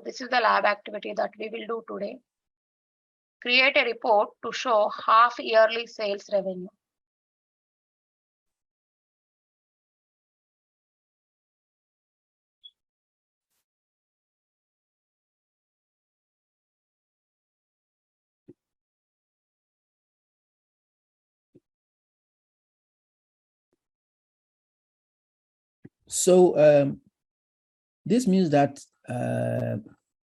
this is the lab activity that we will do today. Create a report to show half yearly sales revenue. So this means that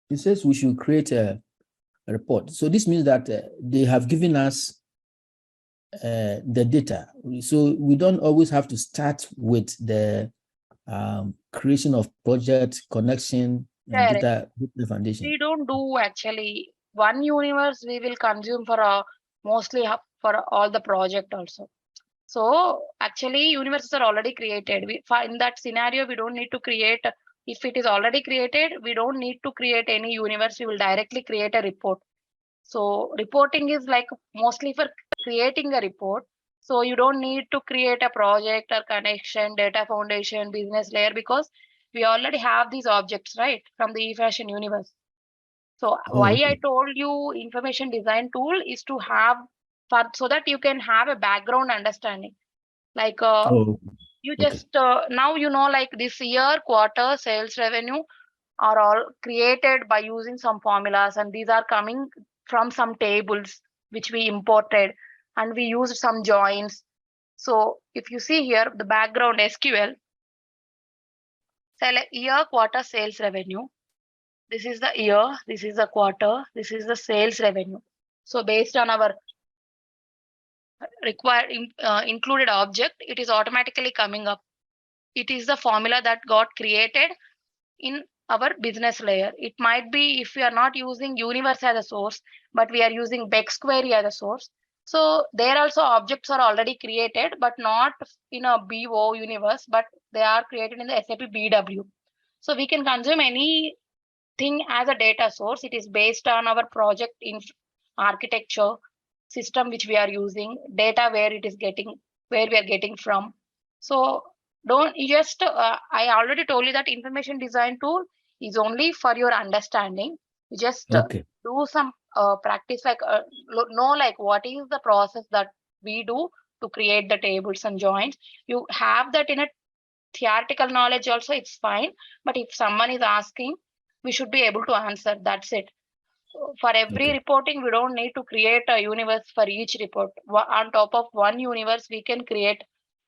it says we should create a report. So this means that they have given us the data. So we don't always have to start with the creation of project, connection, and data foundation. We don't do actually one universe we will consume for mostly for all the project also. So actually universes are already created. In that scenario, we don't need to create. If it is already created, we don't need to create any universe. We will directly create a report. So reporting is like mostly for creating a report. So you don't need to create a project or connection, data foundation, business layer, because we already have these objects, right, from the eFashion universe. So why I told you information design tool is to have so that you can have a background understanding. Like you just now you know, like this year quarter sales revenue are all created by using some formulas, and these are coming from some tables which we imported, and we used some joins. So if you see here the background SQL, select year quarter sales revenue. This is the year, this is the quarter, this is the sales revenue. So based on our required included object, it is automatically coming up. It is the formula that got created in our business layer. It might be if we are not using universe as a source, but we are using Bex query as a source. So there also objects are already created, but not in a BO universe, but they are created in the SAP BW. So we can consume any thing as a data source. It is based on our project in architecture system which we are using, data where it is getting, where we are getting from. So don't you just I already told you that information design tool is only for your understanding. You just do some practice, like know like what is the process that we do to create the tables and joins. You have that in a theoretical knowledge also, it's fine, but if someone is asking, we should be able to answer. That's it. For every reporting, we don't need to create a universe for each report. On top of one universe, we can create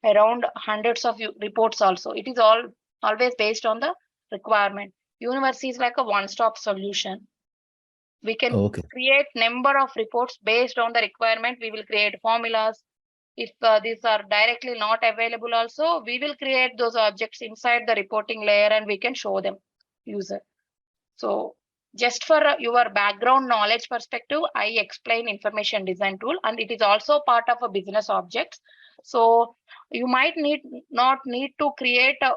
around hundreds of reports also. It is always based on the requirement. Universe is like a one-stop solution. We can create number of reports based on the requirement. We will create formulas. If these are directly not available also, we will create those objects inside the reporting layer and we can show them user. So just for your background knowledge perspective, I explain information design tool, and it is also part of a business objects. So you might not need to create a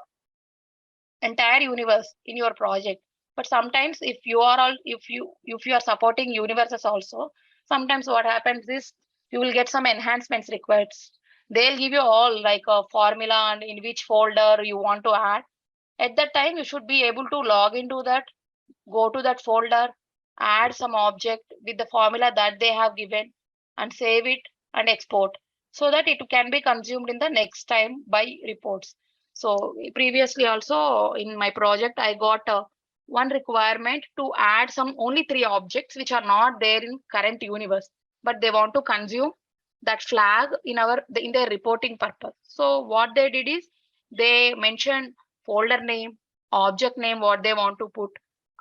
entire universe in your project, but sometimes if you are supporting universes also, sometimes what happens is you will get some enhancements required. They'll give you all like a formula and in which folder you want to add. At that time, you should be able to log into that, go to that folder, add some object with the formula that they have given, and save it and export, so that it can be consumed in the next time by reports. So previously also in my project, I got one requirement to add some only 3 objects which are not there in current universe, but they want to consume that flag in their reporting purpose. So what they did is they mentioned folder name, object name, what they want to put,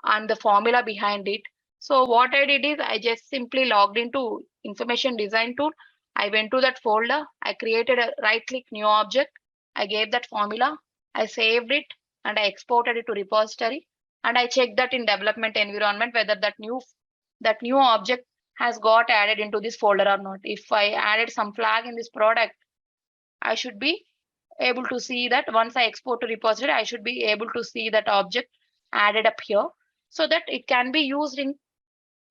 and the formula behind it. So what I did is I just simply logged into information design tool. I went to that folder. I created a right click new object. I gave that formula. I saved it and I exported it to repository. And I checked that in development environment whether that new object has got added into this folder or not. If I added some flag in this product, I should be able to see that. Once I export to repository, I should be able to see that object added up here, so that it can be used in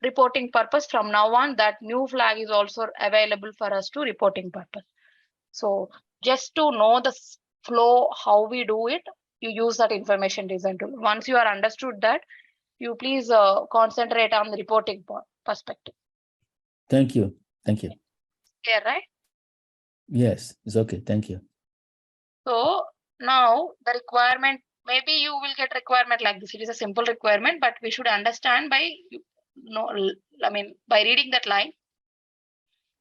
reporting purpose from now on. That new flag is also available for us to reporting purpose. So just to know the flow, how we do it, you use that information design tool. Once you are understood that, You please concentrate on the reporting perspective. Thank you. Thank you. Clear, right? Yes, it's okay. Thank you. So now the requirement, maybe you will get requirement like this. It is a simple requirement, but we should understand by by reading that line.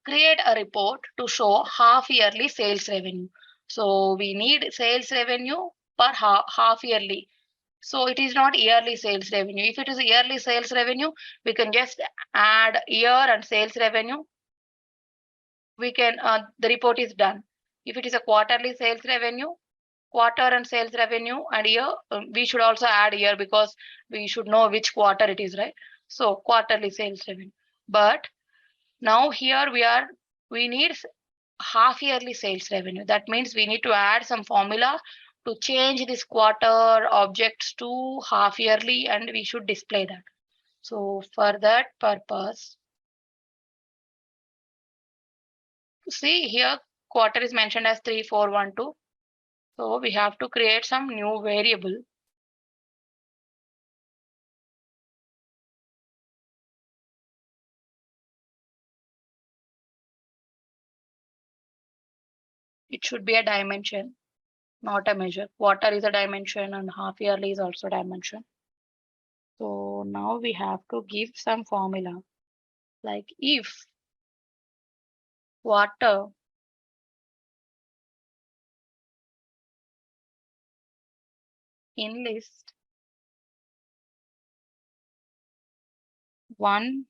Create a report to show half yearly sales revenue. So we need sales revenue per half yearly. So it is not yearly sales revenue. If it is yearly sales revenue, we can just add year and sales revenue. We can the report is done. If it is a quarterly sales revenue, quarter and sales revenue and year, we should also add year because we should know which quarter it is, right? So quarterly sales revenue. But now here we need half yearly sales revenue. That means we need to add some formula to change this quarter objects to half yearly, and we should display that. So for that purpose, see here quarter is mentioned as 3412. So we have to create some new variable. It should be a dimension, not a measure. Quarter is a dimension and half yearly is also dimension. So now we have to give some formula like if quarter in list 1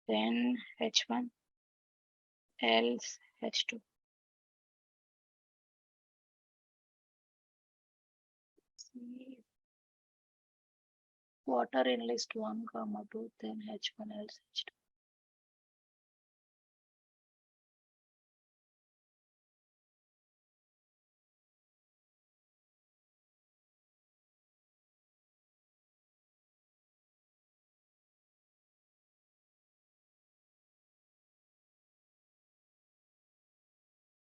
then H1 else H2. See, quarter in list 1, 2, then H1 else H2.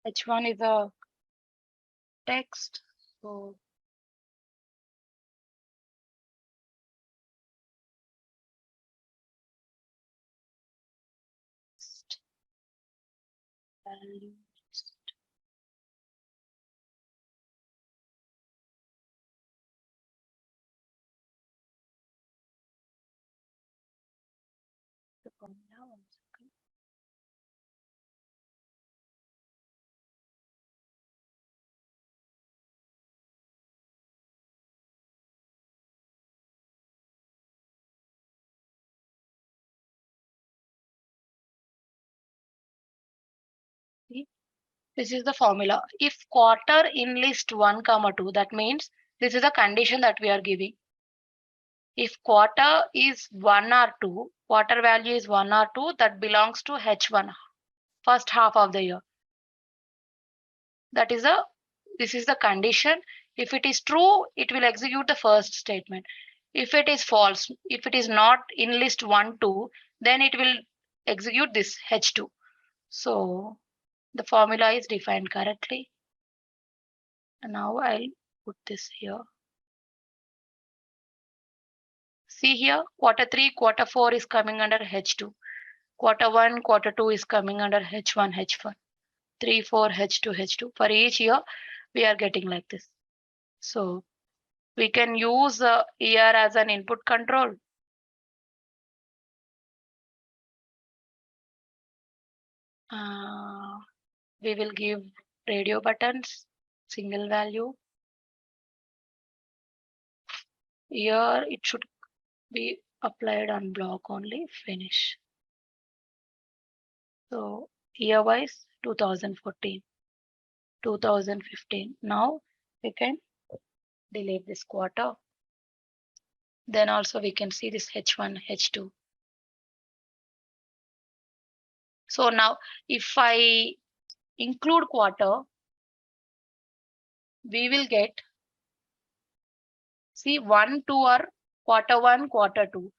H1 is a text, so value. See, this is the formula. If quarter in list 1, 2, that means this is a condition that we are giving. If quarter is 1 or 2, quarter value is 1 or 2, that belongs to H1, first half of the year. That is this is the condition. If it is true, it will execute the first statement. If it is false, if it is not in list 1, 2, then it will execute this H2. So the formula is defined correctly. And now I'll put this here. See here, quarter 3, quarter 4 is coming under H2. Quarter 1, quarter 2 is coming under H1, H1. 3, 4, H2, H2. For each year, we are getting like this. So we can use year as an input control. We will give radio buttons, single value. Here it should be applied on block only, finish. So year wise 2014, 2015. Now we can delete this quarter. Then also we can see this H1, H2. So now if I include quarter, we will get, see 1, 2 are quarter 1, quarter 2.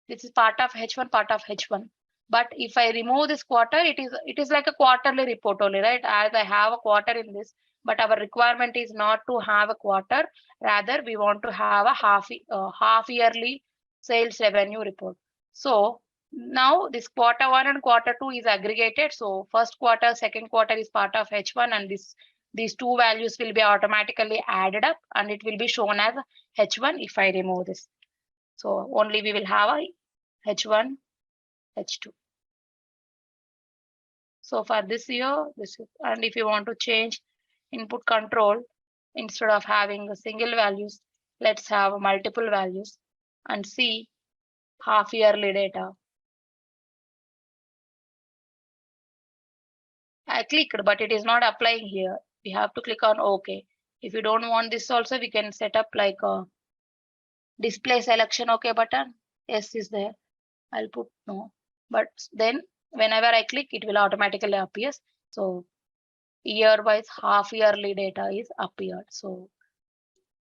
This is part of H1, part of H1. But if I remove this quarter, it is like a quarterly report only, right? As I have a quarter in this, but our requirement is not to have a quarter. Rather, we want to have a half yearly sales revenue report. So now this quarter 1 and quarter 2 is aggregated. So first quarter, second quarter is part of H1, and these two values will be automatically added up, and it will be shown as H1 if I remove this. So only we will have a H1, H2. So for this year, this is, and if you want to change input control, instead of having a single values, let's have multiple values and see half yearly data. I clicked, but it is not applying here. We have to click on OK. If you don't want this also, we can set up like a display selection OK button. Yes is there. I'll put no. But then whenever I click, it will automatically appear. So year wise half yearly data is appeared. So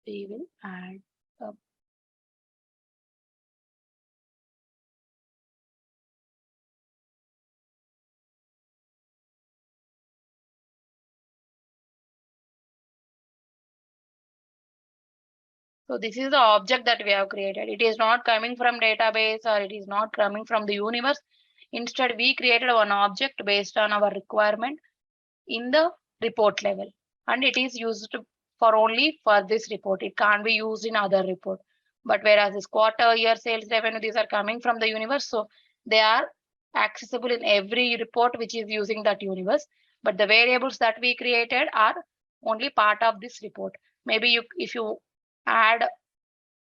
we will add up. So this is the object that we have created. It is not coming from database or it is not coming from the universe. Instead, we created one object based on our requirement in the report level, and it is used for only for this report. It can't be used in other report. But whereas this quarter, year, sales revenue, these are coming from the universe, so they are accessible in every report which is using that universe. But the variables that we created are only part of this report. Maybe if you add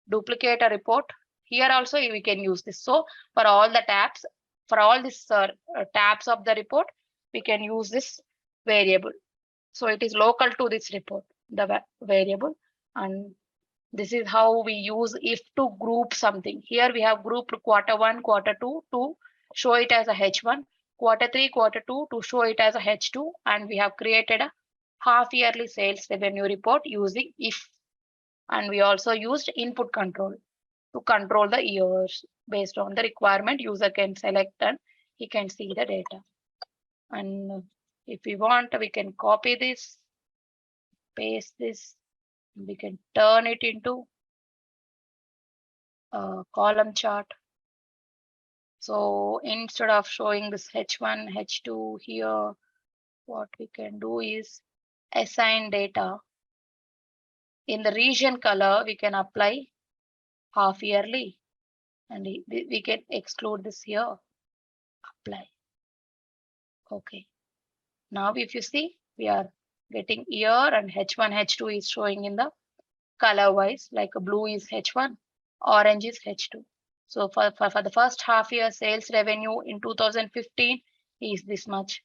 duplicate a report here also, we can use this. So for all the tabs, for all these tabs of the report, we can use this variable. So it is local to this report, the variable. And this is how we use if to group something. Here we have grouped quarter 1, quarter 2 to show it as a H1, quarter 3, quarter 2 to show it as a H2, and we have created a half yearly sales revenue report using if. And we also used input control to control the years based on the requirement. User can select and he can see the data. And if we want, we can copy this, paste this, we can turn it into a column chart. So instead of showing this H1, H2 here, what we can do is assign data. In the region color, we can apply half yearly, and we can exclude this here, apply. Okay. Now, if you see, we are getting year, and H1, H2 is showing in the color wise, like blue is H1, orange is H2. So for the first half year, sales revenue in 2015 is this much,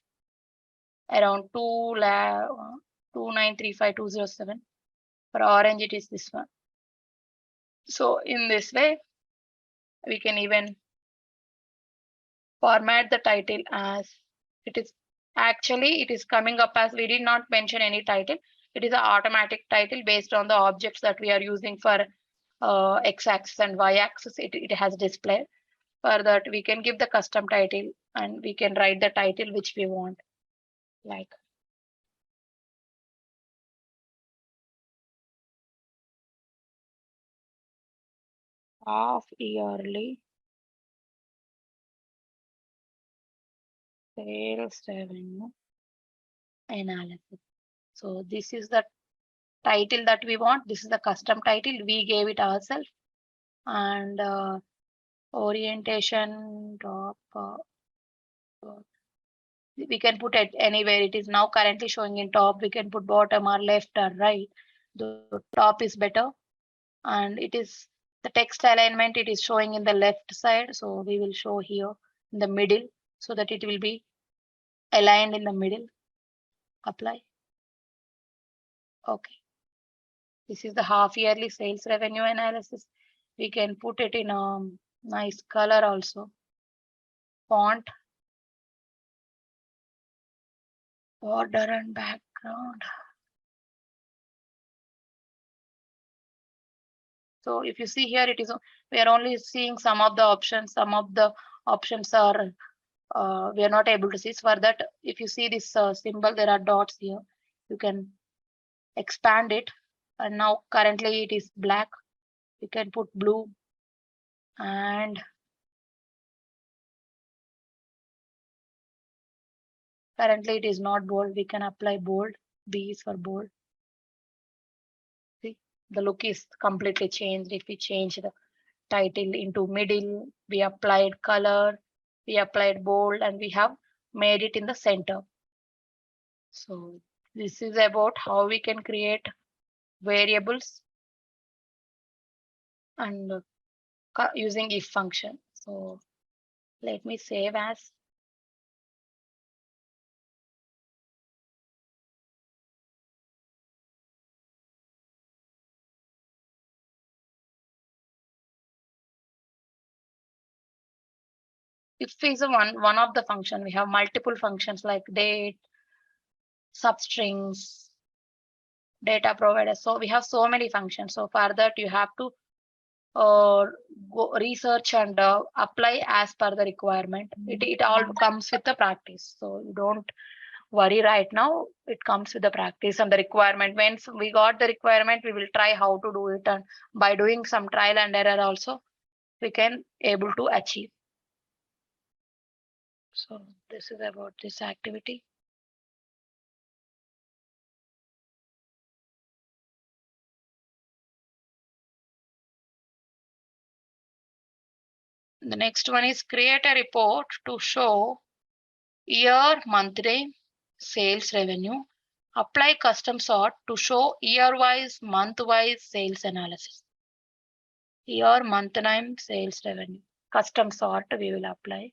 around 2,935,207. For orange, it is this one. So in this way, we can even format the title as it is. Actually, it is coming up as we did not mention any title. It is an automatic title based on the objects that we are using for x-axis and y-axis. It has display. For that, we can give the custom title and we can write the title which we want, like half yearly sales revenue analysis. So this is the title that we want. This is the custom title. We gave it ourselves. And orientation top. We can put it anywhere. It is now currently showing in top. We can put bottom or left or right. The top is better. And it is the text alignment. It is showing in the left side. So we will show here in the middle so that it will be aligned in the middle. Apply. Okay. This is the half yearly sales revenue analysis. We can put it in a nice color also. Font, border and background. So if you see here, it is We are only seeing some of the options. Some of the options are we are not able to see. So for that, if you see this symbol, there are dots here. You can expand it, and now currently it is black. You can put blue, and currently it is not bold. We can apply bold. B is for bold. See, the look is completely changed. If we change the title into middle, we applied color, we applied bold, and we have made it in the center. So this is about how we can create variables and using if function. So let me save as. If is a one of the function, we have multiple functions like date, substrings, data provider. So we have so many functions. So for that, you have to go research and apply as per the requirement. It all comes with the practice. So you don't worry right now. It comes with the practice and the requirement. Once we got the requirement, we will try how to do it. And by doing some trial and error also, we can able to achieve. So this is about this activity. The next one is create a report to show year, month, day, sales revenue. Apply custom sort to show year-wise, month-wise sales analysis. Year, month name, sales revenue. Custom sort we will apply.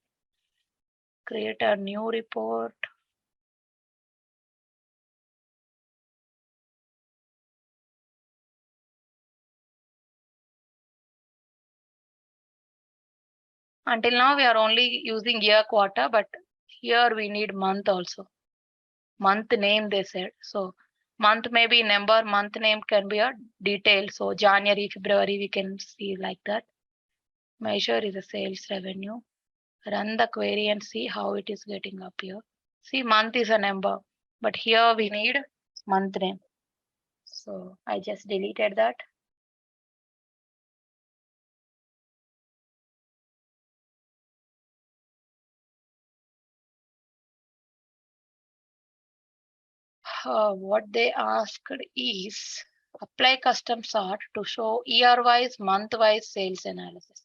Create a new report. Until now, we are only using year, quarter, but here we need month also. Month name they said. So month may be number, month name can be a detail. So January, February, we can see like that. Measure is a sales revenue. Run the query and see how it is getting up here. See, month is a number, but here we need month name. So I just deleted that. What they asked is apply custom sort to show year-wise, month-wise sales analysis.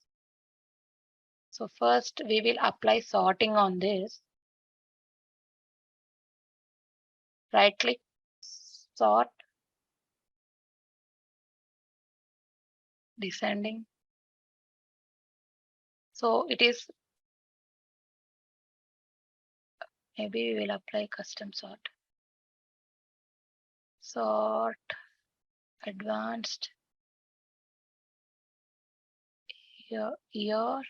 So first we will apply sorting on this. Right click, sort, descending. So it is, maybe we will apply custom sort. Sort, advanced, year,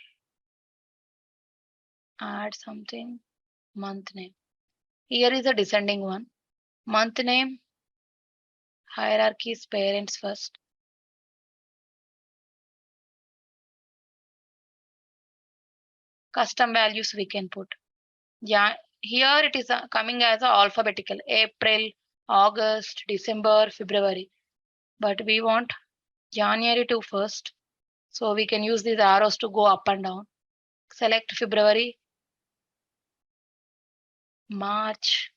add something, month name. Here is a descending one. Month name, hierarchy is parents first. Custom values we can put. Yeah, here it is coming as a alphabetical. April, August, December, February. But we want January to first. So we can use these arrows to go up and down. Select February, March,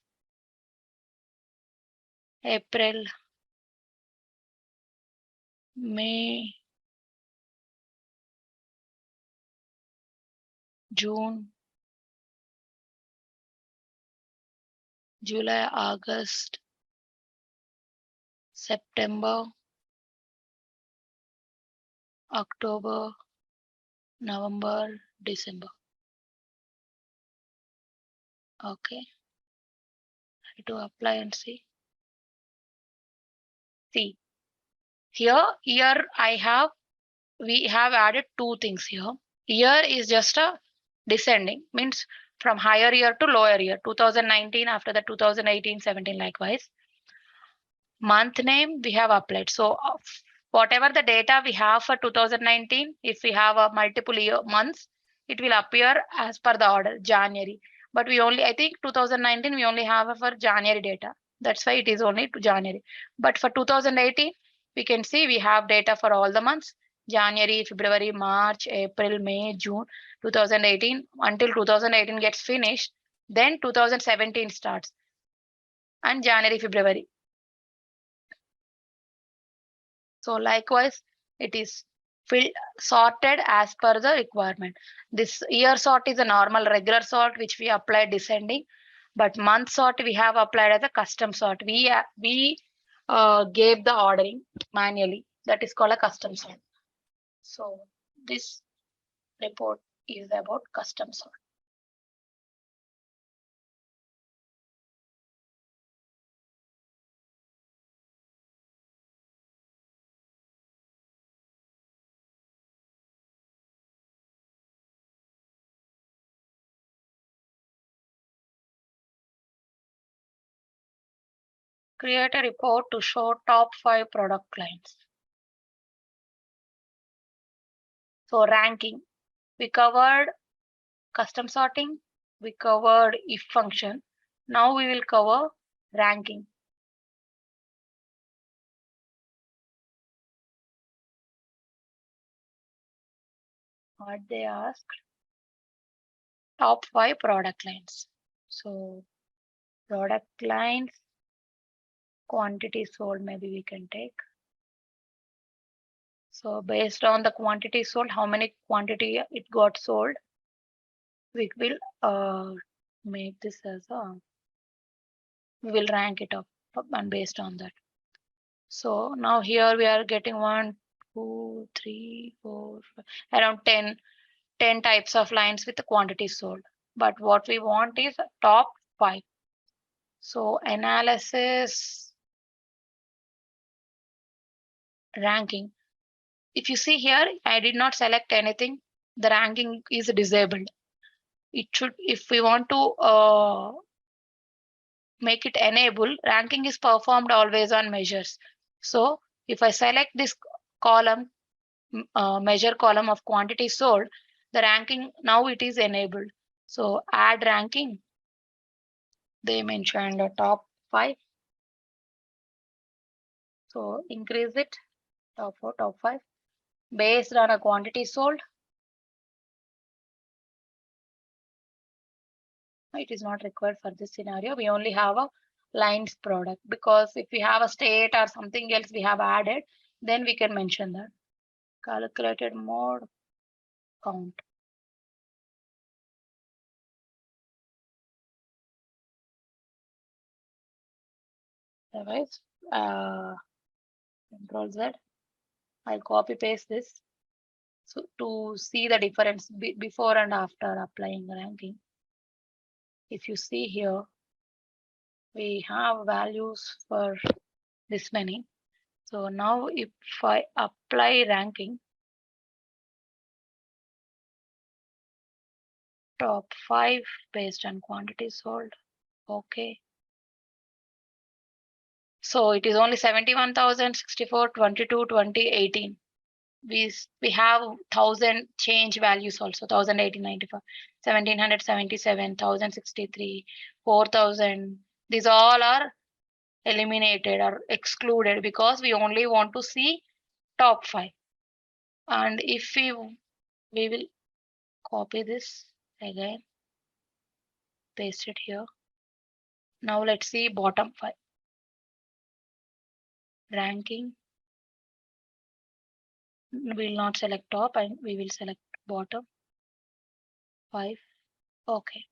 April, May, June, July, August, September, October, November, December. Okay. Try to apply and see. See, here we have added two things here. Year is just a descending, means from higher year to lower year, 2019, after the 2018, 17 likewise. Month name we have applied. So Whatever the data we have for 2019, if we have a multiple year months, it will appear as per the order January. But we only, I think 2019 we only have for January data. That's why it is only to January. But for 2018, we can see we have data for all the months: January, February, March, April, May, June, 2018 until 2018 gets finished. Then 2017 starts and January, February. So likewise, it is filled, sorted as per the requirement. This year sort is a normal regular sort which we apply descending, but month sort we have applied as a custom sort. We gave the ordering manually. That is called a custom sort. So this report is about custom sort. Create a report to show top 5 product clients. So ranking, we covered custom sorting, we covered if function. Now we will cover ranking. What they asked, top 5 product lines. So product lines, quantity sold, maybe we can take. So based on the quantity sold, how many quantity it got sold, we will make this as a, we will rank it up and based on that. So now here we are getting 1, 2, 3, 4, 5, around 10 types of lines with the quantity sold. But what we want is top 5. So analysis, ranking. If you see here, I did not select anything. The ranking is disabled. It should, if we want to make it enable, ranking is performed always on measures. So if I select this column, measure column of quantity sold, the ranking now it is enabled. So add ranking. They mentioned the top 5. So increase it, top 4, top 5, based on a quantity sold. It is not required for this scenario. We only have a lines product, because if we have a state or something else we have added, then we can mention that. Calculated mode count. Otherwise, Control Z. I'll copy paste this. So to see the difference before and after applying ranking. If you see here, we have values for this many. So now if I apply ranking, top 5 based on quantity sold. Okay. So it is only 71,064, 22, 20, 18. We have 1,000 change values also, 1,895, 1,777, 1,063, 4,000. These all are eliminated or excluded because we only want to see top 5. And if we will copy this again, paste it here. Now let's see bottom 5. Ranking. We will not select top and we will select bottom 5. Okay.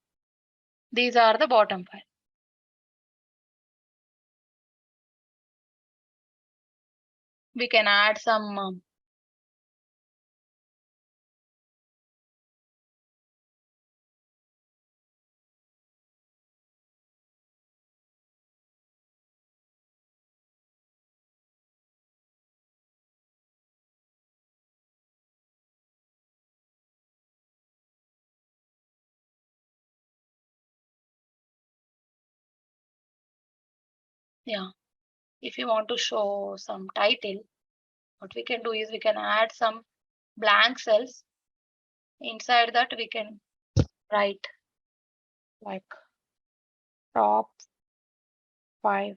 These are the bottom 5. We can add some yeah. If you want to show some title, What we can do is we can add some blank cells. Inside that we can write like top 5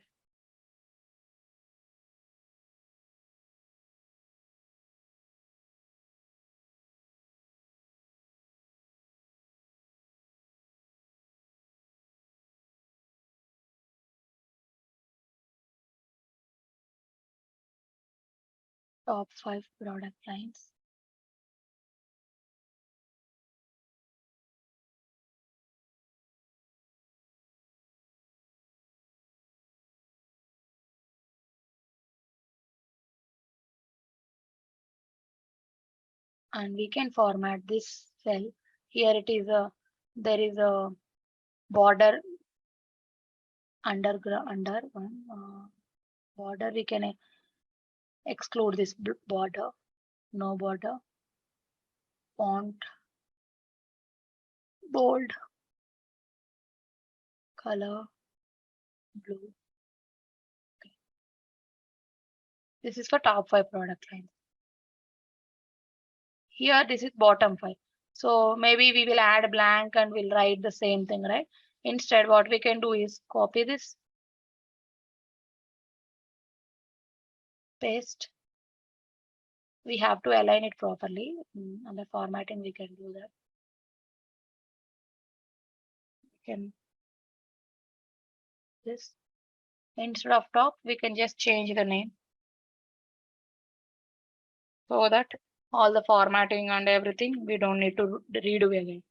top 5 product lines. And we can format this cell. Here it is there is a border under one border. We can exclude this border, no border, font, bold, color, blue. Okay. This is for top 5 product lines. Here this is bottom 5. So maybe we will add a blank and we'll write the same thing, right? Instead, what we can do is copy this, paste. We have to align it properly. Under formatting, we can do that. We can this. Instead of top, we can just change the name so that all the formatting and everything we don't need to redo again.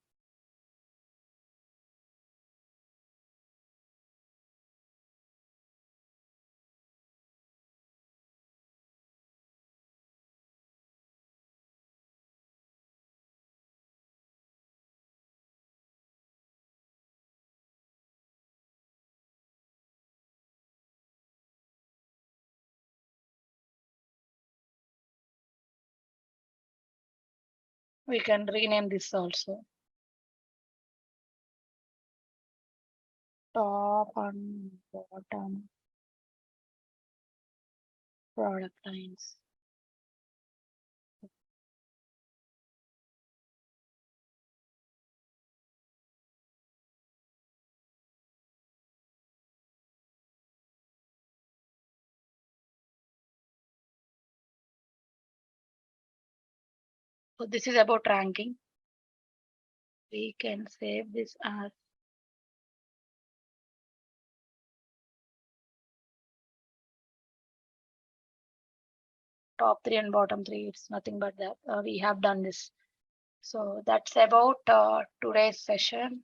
We can rename this also. Top and bottom product lines. So this is about ranking. We can save this as top 3 and bottom 3. It's nothing but that we have done this. So that's about today's session.